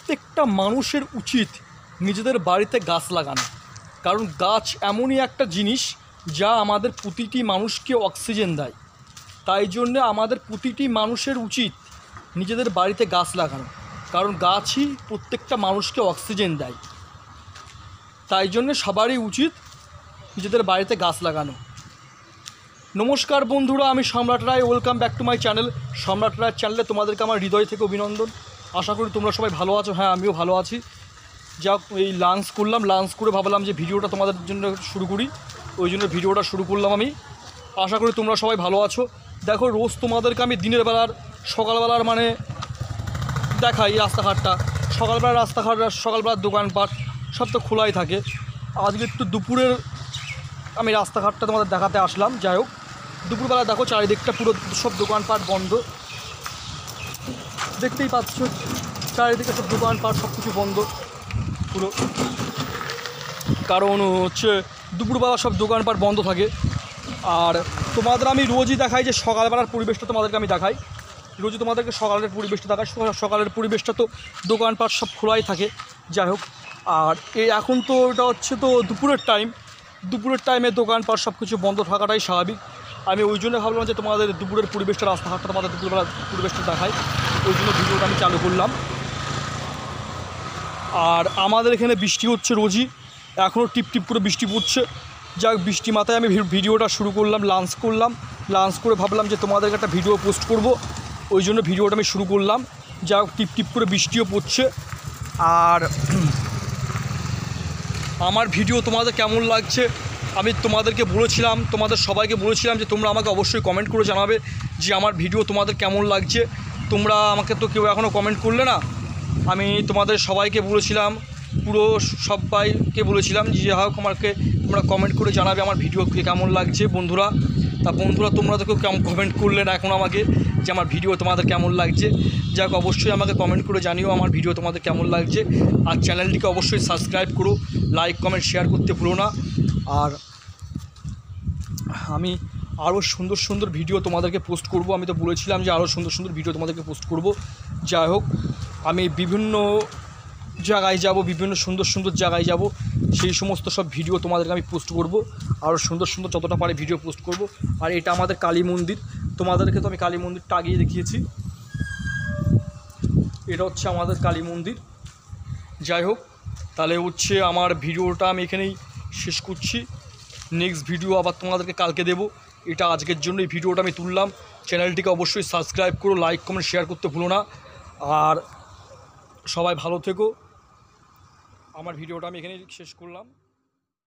প্রত্যেকটা মানুষের উচিত নিজেদের বাড়িতে গাছ লাগানো। কারণ গাছ এমনই একটা জিনিস যা আমাদের প্রতিটি মানুষকে অক্সিজেন দেয়। তাই জন্যে আমাদের প্রতিটি মানুষের উচিত নিজেদের বাড়িতে গাছ লাগানো, কারণ গাছই প্রত্যেকটা মানুষকে অক্সিজেন দেয়। তাই জন্যে সবারই উচিত নিজেদের বাড়িতে গাছ লাগানো। নমস্কার বন্ধুরা, আমি Samrat Roy, welcome back to my channel. Samrat রায়ের চ্যানেলে তোমাদেরকে আমার হৃদয় থেকে অভিনন্দন। আশা করি তোমরা সবাই ভালো আছো। হ্যাঁ, আমিও ভালো আছি। যা এই লাঞ্চ করলাম, লাঞ্চ করে ভাবলাম যে ভিডিওটা তোমাদের জন্য শুরু করি, ওই জন্য ভিডিওটা শুরু করলাম আমি। আশা করি তোমরা সবাই ভালো আছো। দেখো, রোজ তোমাদেরকে আমি দিনের বেলার সকালবেলার মানে দেখাই রাস্তাঘাটটা। সকালবেলার দোকানপাট সব তো খোলাই থাকে। আজকে একটু দুপুরের আমি রাস্তাঘাটটা তোমাদের দেখাতে আসলাম। যাই হোক, দুপুরবেলা দেখো চারিদিকটা পুরো সব দোকানপাট বন্ধ, দেখতেই পাচ্ছ। চারিদিকে সব দোকানপাট সব কিছু বন্ধ পুরো, কারণ হচ্ছে দুপুরবেলা সব দোকানপাট বন্ধ থাকে। আর তোমাদের আমি রোজই দেখাই যে সকালবেলার পরিবেশটা তোমাদেরকে আমি দেখাই, রোজই তোমাদেরকে সকালের পরিবেশটা দেখাই। সকালের পরিবেশটা তো দোকানপাট সব খোলাই থাকে। যাই হোক, আর এই এখন তো এটা হচ্ছে তো দুপুরের টাইমে দোকানপাট সব কিছু বন্ধ থাকাটাই স্বাভাবিক। আমি ওই জন্য ভাবলাম যে তোমাদের দুপুরের পরিবেশটা, রাস্তাঘাটটা তোমাদের দুপুরবেলা পরিবেশটা দেখাই, ওই জন্য ভিডিওটা আমি চালু করলাম। আর আমাদের এখানে বৃষ্টি হচ্ছে রোজই, এখনও টিপটিপ করে বৃষ্টি পড়ছে। যাক, বৃষ্টি মাথায় আমি ভিডিওটা শুরু করলাম। লাঞ্চ করে ভাবলাম যে তোমাদেরকে একটা ভিডিও পোস্ট করব, ওই জন্য ভিডিওটা আমি শুরু করলাম। যাক, টিপটিপ করে বৃষ্টিও পড়ছে। আর আমার ভিডিও তোমাদের কেমন লাগছে আমি তোমাদেরকে বলেছিলাম, তোমাদের সবাইকে বলেছিলাম যে তোমরা আমাকে অবশ্যই কমেন্ট করে জানাবে যে আমার ভিডিও তোমাদের কেমন লাগছে। তোমরা আমাকে তো কেউ এখনও কমেন্ট করলে না। আমি তোমাদের সবাইকে বলেছিলাম, পুরো সবাইকে বলেছিলাম যে হোক আমাকে তোমরা কমেন্ট করে জানাবে আমার ভিডিও কেমন লাগছে। বন্ধুরা তোমরা তো কেউ কমেন্ট করলে না এখন আমাকে যে আমার ভিডিও তোমাদের কেমন লাগছে। যাক, অবশ্যই আমাকে কমেন্ট করে জানিও আমার ভিডিও তোমাদের কেমন লাগছে। আর চ্যানেলটিকে অবশ্যই সাবস্ক্রাইব করো, লাইক কমেন্ট শেয়ার করতে ভুলো না। আর আমি আরও সুন্দর সুন্দর ভিডিও তোমাদেরকে পোস্ট করব। আমি তো বলেছিলাম যে আরও সুন্দর সুন্দর ভিডিও তোমাদেরকে পোস্ট করব। যাই হোক, আমি বিভিন্ন জায়গায় যাব, বিভিন্ন সুন্দর সুন্দর জায়গায় যাব, সেই সমস্ত সব ভিডিও তোমাদেরকে আমি পোস্ট করব। আরও সুন্দর সুন্দর যতটা পারে ভিডিও পোস্ট করব। আর এটা আমাদের কালী মন্দির, তোমাদেরকে তো আমি কালী মন্দিরটা আগিয়ে দেখিয়েছি। এটা হচ্ছে আমাদের কালী মন্দির। যাই হোক, তাহলে হচ্ছে আমার ভিডিওটা আমি এখানেই শেষ করছি। নেক্সট ভিডিও আবার তোমাদেরকে কালকে দেব। এটা আজকের জন্য এই ভিডিওটা আমি তুললাম। চ্যানেলটিকে অবশ্যই সাবস্ক্রাইব করো, লাইক কমেন্ট শেয়ার করতে ভুলো না। আর সবাই ভালো থেকো। আমার ভিডিওটা আমি এখানেই শেষ করলাম।